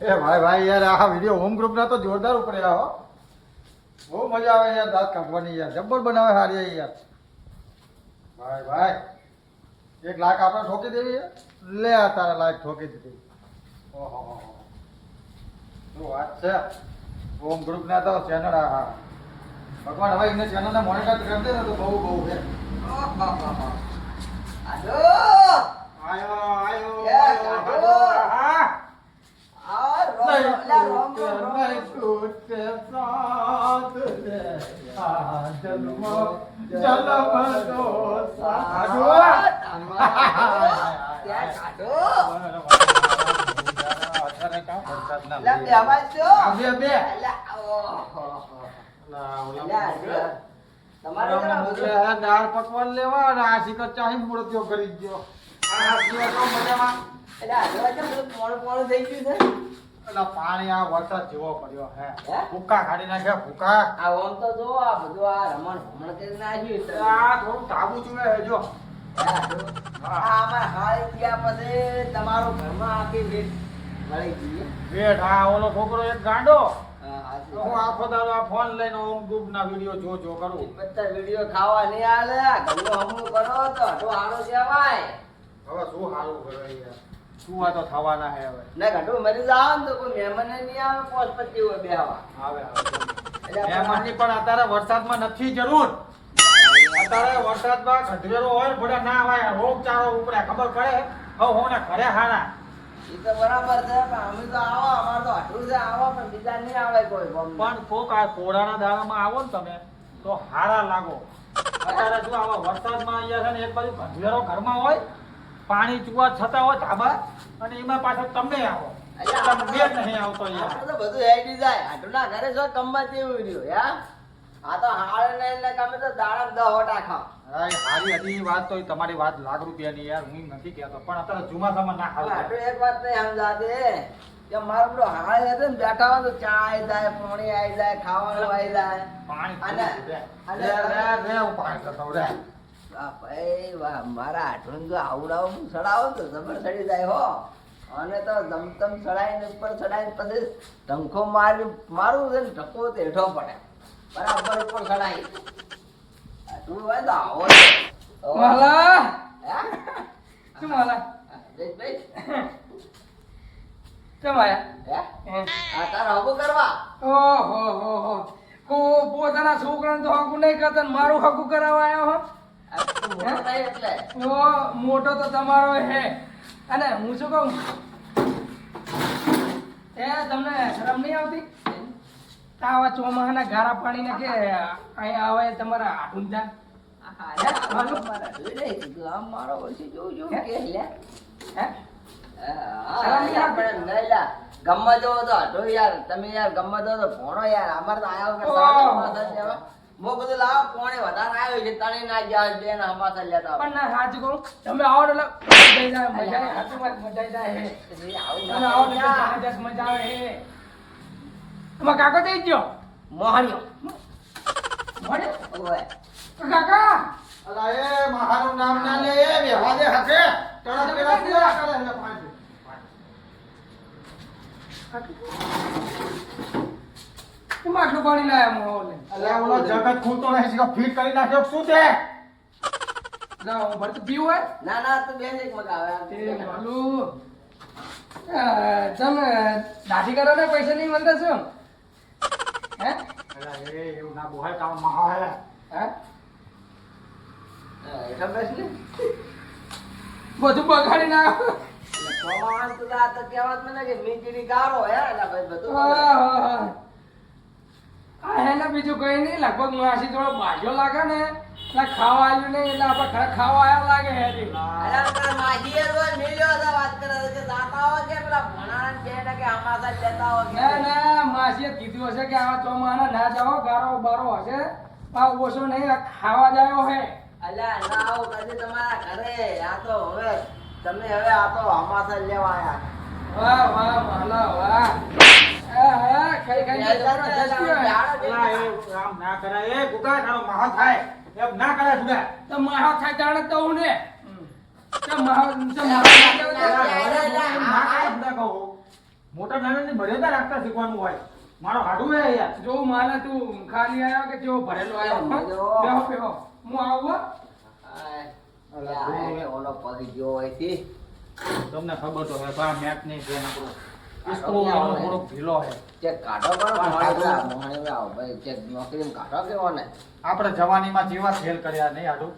એ ભાઈ યાર આ વિડીયો હોમ ગ્રુપ ના તો જોરદાર ઉપડેલા હો. બહુ મજા આવે યાર દાંત કાઢવાની યાર જબ્બર બનાવે હારી યાર. ભાઈ 1 લાખ આપણે ઠોકી દેવી લે આ તારા લાખ ઠોકી દીધી. ઓહો શું વાત છે. હોમ ગ્રુપ ના તો ચેનલ હા ભગવાન હવે એને ચેનલ ને મોનેટાઈઝ કરી દે ને તો બહુ છે. દાળ પકવાન લેવા અને આ શિખર ચાહી મૂર્તિઓ કરી ગયો. પાણી આ વરસાદ જેવો પડ્યો હે ભૂકા કાઢી નાખ્યા ભૂકા. આ ઓમ તો જો આ બધું આ રમણ ભમણ કરી નાખ્યું. આ થોડું ધાબુ જોવે હે જો. અમારા હાલ ગયા પછી તમારો ઘરમાં આખી ભેટ મળી ગઈ. ભેટ હા ઓલો છોકરો એક ગાંડો. હું આખો દાડો આ ફોન લઈને હોમ ગ્રુપ ના વિડિયો જો કરું. બધા વિડિયો ખાવા નહીં આલે ઘરનું હમું કરો તો આટો આડો કહેવાય. હવે શું હારું કરે યાર શું આ તો થવાના હે હવે. ના ઘટું મરી જાવ ને તો કોઈ મહેમાન નહીં આવે પોસ પચી હોય બેહવા આવે મહેમાનની પણ અત્યારે વરસાદમાં નથી જરૂર. અત્યારે વરસાદમાં ગધેરો હોય ભોડા ના આવે રોગચાળો ઉપડે ખબર પડે. હવે હું ને ઘરે હારા એ તો બરાબર છે પણ અમે તો આવો અમાર તો આટલું છે આવો પણ બીજા નહીં આવે કોઈ પણ કોક આ કોડાના દાડામાં આવો ને તમે તો હારા લાગો. અત્યારે શું આવા વરસાદમાં અહીંયા છે ને એક બાજુ ગધેરો ઘરમાં હોય પાણી ચુવા છતાં હોય ધાબા અને એમાં પાછળ તમે આવો તમે નહીં આવતો આપણે તો બધું હેડી જાય આટલા ઘરે છો કમમાં જેવું રહ્યું યા આ તો હાળ ને કમે તો દાડા 10 હોટા ખાવ. હારી હતી વાત તો તમારી વાત લાખ રૂપિયાની યાર હું નથી કહેતો પણ અત્યારે ચોમાસામાં ના ખાવ. એક વાત નહીં સમજાતે કે મારો પેલો હાળ હતો ને બેઠા હોય તો ચા આવી જાય પાણી આવી જાય ખાવાનું આવી જાય પાણી ભાઈ વાહ મારા આઠું જો આવડાવું હું સડાવો તો જબર સડી જાય હો. અને તો ધમધમ સડાઈને ઉપર સડાઈને પછી ઢંખો મારું છે ને ઢકો તો હેઠો પડે બરાબર ઉપર સડાઈ તું હોય તો આવો માલા શું માલા કેમ આયા આ તારા હગું કરવા ઓહો હો હો કો પોતાના છોકરાને તો હગું નહીં કરતા ને મારું હગું કરાવવા આવ્યો હો. એટલે મોટો તો તમારો હે અને હું શું કહું તમને શરમ નહીં આવતી આવા ચોમાહાના ગારા પાણીને કે અહીંયા આવે તમારા હાટું જા મારો ઓછી જોઉં કે લે હે ગમવા જવો તો હટો યાર તમે યાર ગમવા જવો તો ભણો યાર અમારે તો આયા મો બધું લાવો પોણે વધારે આવ્યો છે તણી ના ગયા બેન હમાસા લેતા પણ ના સાચું કહું તમે આવો એટલે મજા જાય મજા હાચું વાત મજા જાય હે તમે આવો એટલે જબરજસ્ત મજા આવે હે. તમારા કાકો થઈ ગયો મોહણિયો મળ્યો કાકા અલા એ મારું નામ ના લે એ બેહવા દે હકે તરત પેલા પૂરા કરે એટલે પાણી કેમ આટલું પાણી લાયા મોહલે અલા ઓલો જગત ખૂલતો નહીં છે ફીટ કરી નાખ્યો શું છે ના હું ભરતું પીવું હોય ના ના તું બેન એક મગાવે તે બોલું તમે દાઢી કરો ને પૈસા નહીં મળતા શું હે અલા એ એવું ના બોહાય કામ મહા હે હે એટલા બસ ને બધું બગાડી નાખ્યો સોમાન તો આ તો કહેવત મને કે મીંચડી ગારો હે એટલે ભાઈ બધું આ હે ને બીજું કઈ નહીં લગભગ માસી થોડો બાજો લાગે ને એટલે ખાવા આવ્યું નહીં એટલે આપણે ઘરે ખાવા આવ્યા લાગે હે રે અરે તાર માજીએ તો મિલ્યો તો વાત કરે કે દાતા હો કે પેલા ભણાન કે કે અમાસા લેતા હો કે ના માસીએ કીધું હશે કે આવા ચોમાના ના જાઓ ગારો બારો હશે આ ઓછો નહીં આ ખાવા જાયો હે અલ્યા ના આવો કદી તમારા ઘરે આ તો હવે તમે હવે આ તો અમાસા લેવા આયા વાહ વાહ માલા વાહ હા કઈ કઈ રામ ના કરાય એ ગુગા તારો મહા થાય એમ ના કરાય ગુગા તો માહો થાય જાણે તો હું ને તો માહો ના કરાય ગુગા કહું મોટા નાનાની મર્યાદા રાખતા શીખવાનું હોય. મારો હાડું હે યાર. જો માલા તું ખાલી આવ્યો કે જેવો ભરેલો આવ્યો બેહો. બેહો બેહો હું આવું હો. ઓલો પગ ગયો હોય થી તમને ખબર તો હે આ મેચ નહીં છે નકરો. આ ઇસકો તો આનો ક્યાં થોડો ઢીલો હે. ચેક કાઢો કરો મોહણી આવો ભાઈ ચેક નોકરી કાઢો કેવો ને આપણે જવાનીમાં જેવા ખેલ કર્યા નહીં હાડું.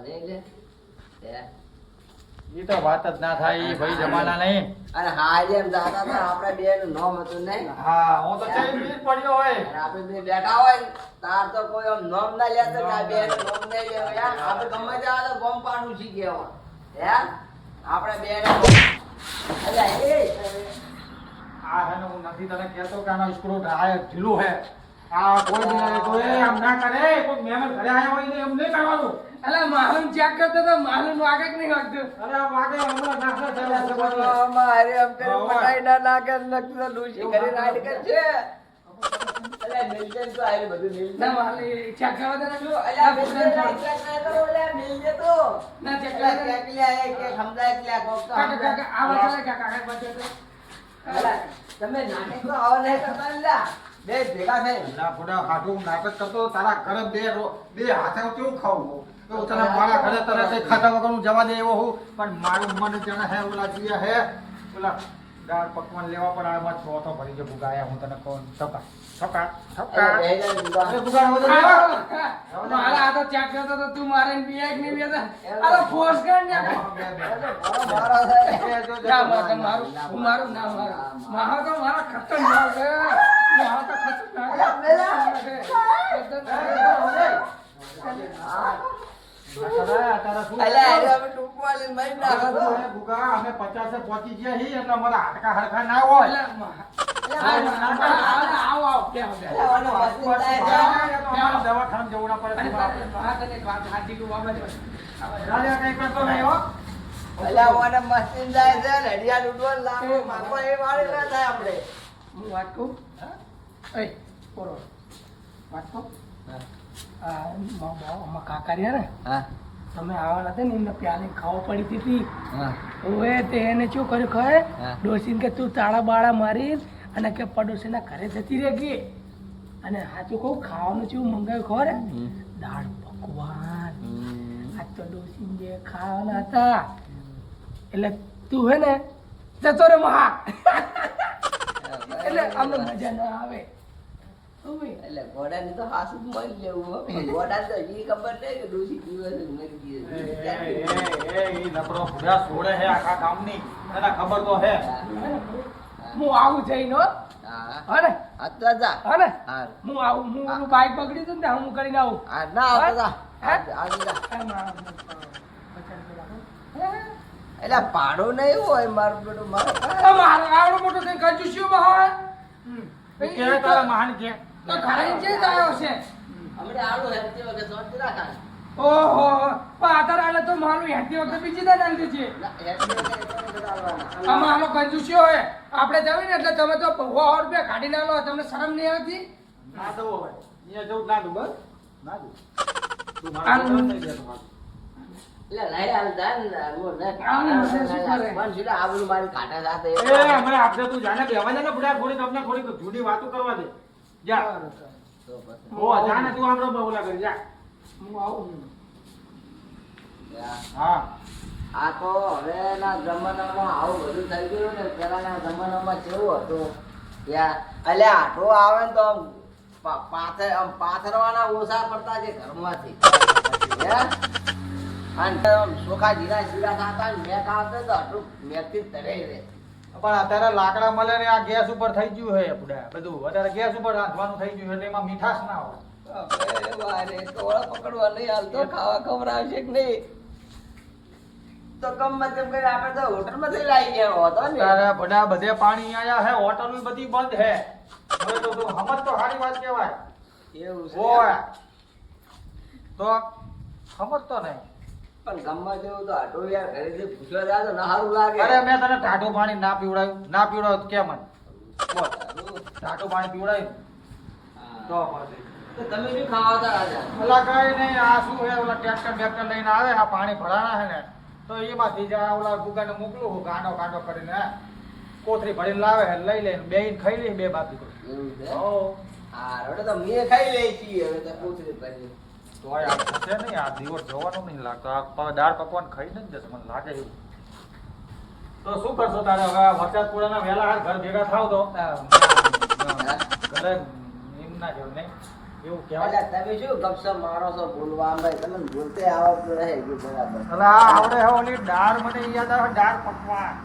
નહીં લે ઈ તો વાત જ ના થાય ઈ ભાઈ જમાના નહીં. અને હા જેમ દાદા હતા આપણે બે નું નામ હતું નહીં હા હું તો ચાઈ પી જ પડ્યો હોય. અને આપણે બે બેઠા હોય ને, તાર તો કોઈ આમ નામ ના લેતો કે આ બે નું નામ નહીં લેવું યાર આપણે ગમે ત્યાં તો ગમ પાડું શીખી ગયા હે આપણે બે ને અલ્યા આ હે ને હું નથી તને કહેતો કે આનો સ્ક્રૂ ઢીલું હે. આ કોઈ દી તો એ આમ ના કરે. કોઈ મહેમાન ઘરે આવ્યા હોય ને એમ નહીં કરવાનું. અલા માલુમ ચેક કરતો તો માલુમ વાગે કે નહીં વાગતું. અરે આ વાગે હમણાં નાખલા ચાલ્યા છે બધું. મારે એમ કરી પટાઈ ના નાખે નકતો ડૂસી કરી રાઈડ કર છે અલ્યા મિલજન તો આયે બધું મિલજન ના માલી ચેક કરવા દે ને. અલ્યા મિલજન ચેક ના કરો અલ્યા મિલજે તો ના ચેક કરવા દે. ચેક લે કે સમજાય કે કોક તો કાકા કાકા આ વાત ચાલે કાકા કાકા બચે તો. અલ્યા તમે નાટક તો આવા નહીં કરતા અલ્યા બે ભેગા થઈ અલા ફોડા હાડું નાટક કરતો તારા ઘરે બે હાથે કેવું ખાવું તો તને મારા ઘરે તરત ખાતા વગરનું જવા દે એવો હું પણ મારું મન જાણે હે ઓલા જીયા હે ઓલા દાળ પકવાન લેવા પણ આમાં છો તો ભરી જે ભૂગાયા હું તને કહું ઠપકા ઠપકા ઠપકા અરે બે જણ દુકાન અરે ભૂગા વધુ મારા આ તો ચેક કરતો તો તું મારે ને પીએ કે નહીં પીએ આ તો ફોર્સ કર ને મારો થાય ના મારું હું મારું ના મારું મારો તો મારા ખતરનાક છે મારો તો ખતરનાક છે અલ્યા અરે અમે ટૂંકો વાળી મરી નાખો તો ભૂગા અમે 50 પહોંચી ગયા હી એટલે અમારા હાડકા હરખા ના હોય આવો આવો કે હવે આનો મસ્તી થાય દવાખાને જવું ના પડે રાજા કઈ કરતો નહીં હો અલ્યા મને મસ્તી જાય છે લડિયા લૂટવા લાગો માકો એ વાળી ના થાય આપણે હું વાત કહું એ પોરો વાત કહું આ કાકા રહ્યા ને હા તમે આવવાના હતા ને એમને પ્યાલી ખાવા પડી હતી હા ઓએ તે એને શું કર્યું ખબર હા. ડોસીને કે તું તાળા બાળા મારી અને કે પડોશીના ઘરે જતી રહે ગઈ અને સાચું કહું ખાવાનું જેવું મંગાવ્યું ખબર હે? દાળ પકવાન આ તો ડોસીને જે ખાવાના હતા એટલે તું હે ને જતો રે મહા એટલે અમને મજા ના આવે ઓય એટલે ઘોડાની તો હાસુ જ મરી લેવું હો ઘોડા તો હજી ખબર નહીં કે ડોસી દિવસ મરી ગઈ ઈ નબળો ભૂડા છોડે હે આખા ગામની તને ખબર તો હે હું આવું જઈને હો હા હને આતા જા હને હા હું આવું હું ઓલું બાઈક બગડી હતું ને હું કરીને આવું આ ના આવતા હે? જા જા એ મારા એટલે પાડો નહીં હોય મારું બેટું મારો મારો આવડો મોટો થઈને કંજૂસીઓમાં હોય કે તારા મહાન કે તો ઘરે જે જ આવ્યો છે હમણે આડું હેરતી વખત સોચી રાખા ઓહો પણ આધાર આલે તો મારું હેઠી વખતે બીજી દાદ આલી દેજે હેરતી વખત ચાલવાના આમાં આનો કંજૂસીઓ હોય આપણે જાવી ને એટલે તમે તો 100 રૂપિયા કાઢી ના લો તમને શરમ નહીં આવતી ના દો હોય અહીંયા જવું ના દો બસ ના દો તું આનું- મારું નહીં દેતો મારું. એટલે લઈ આલ દાન હું ને આનું મસ્ત શું કરે? પણ સીધા આબરૂ મારી કાઢા સાથે એ હમણાં આપણે તું જાને બેવા જાને બુડા થોડીક આપણે થોડીક જૂની વાતો કરવા દે જા તો પછી ઓ જાને તું આમરો બોલા કરી જા હું આવું યા. હા આ તો હવેના જમાનામાં આવું બધું થઈ ગયું ને પહેલાના જમાનામાં કેવું હતું યા અલ્યા આટો આવે ને તો આમ આમ પાથરવાના ઓછા પડતા છે ઘરમાંથી હે? અને આમ ચોખા જીરા જીરા ખાતા ને મેક આવતા તો આટલું મેકથી જ તરાઈ રહે પણ અત્યારે લાકડા મળે ને આ ગેસ ઉપર થઈ ગયું હે બુડા બધું અત્યારે ગેસ ઉપર રાંધવાનું થઈ ગયું એટલે એમાં મીઠાશ ના હોય અબે વારે તોળા પકડવા નહીં હાલતો ખાવા ખવડાવશે કે નહીં તો ગમે તેમ કરી આપણે તો હોટલમાંથી લાવી ગયા હોતો ને અત્યારે બધા બધે પાણી આયા હે હોટલ બધી બંધ હે હવે તો તું સમજ તો સારી વાત કહેવાય એવું છે ઓય તો સમજ તો નહીં પણ ગમવા જેવું તો આટો યાર ઘરેથી પૂછવા જાય તો ના સારું લાગે અરે મેં તને ટાઢું પાણી ના પીવડાવ્યું ના પીવડાવ્યું તો કેમ મને બોલ ટાઢું પાણી પીવડાવ્યું તો પછી તો તમે શું ખાવા હતા રાજા ઓલા કઈ નહીં આ શું હે ઓલા ટ્રેક્ટર બેક્ટર લઈને આવે આ પાણી ભરાણા હે ને તો એમાંથી જ આ ઓલા ગુગાને મોકલું હું ગાંડો ગાંડો કરીને કોથળી ભરીને લાવે છે, લઈ લે બેહીને ખાઈ લે બે બાપ દીકરો. એવું છે હો હા હવે તો મેં ખાઈ લઈ છીએ હવે તો પૂછડી કરી તોય આ થશે નહીં, આ દિવસ જવાનું નહીં લાગતો. આ દાળ પકવાન ખાઈને જ જશે મને લાગે એવું. તો શું કરશો તારે હવે આ વરસાદ પૂરાના વહેલા હાલ ઘર ભેગા થાવ તો ઘરે એમ ના જવું નહીં એવું કહેવાય. અલ્યા તમે શું ગપસપ મારો છો બોલવા ભાઈ તમને બોલતે આવડતું રહે કે બરાબર એટલે આ આવડે હવે ઓલી દાળ મને યાદ આવે દાળ પકવાન.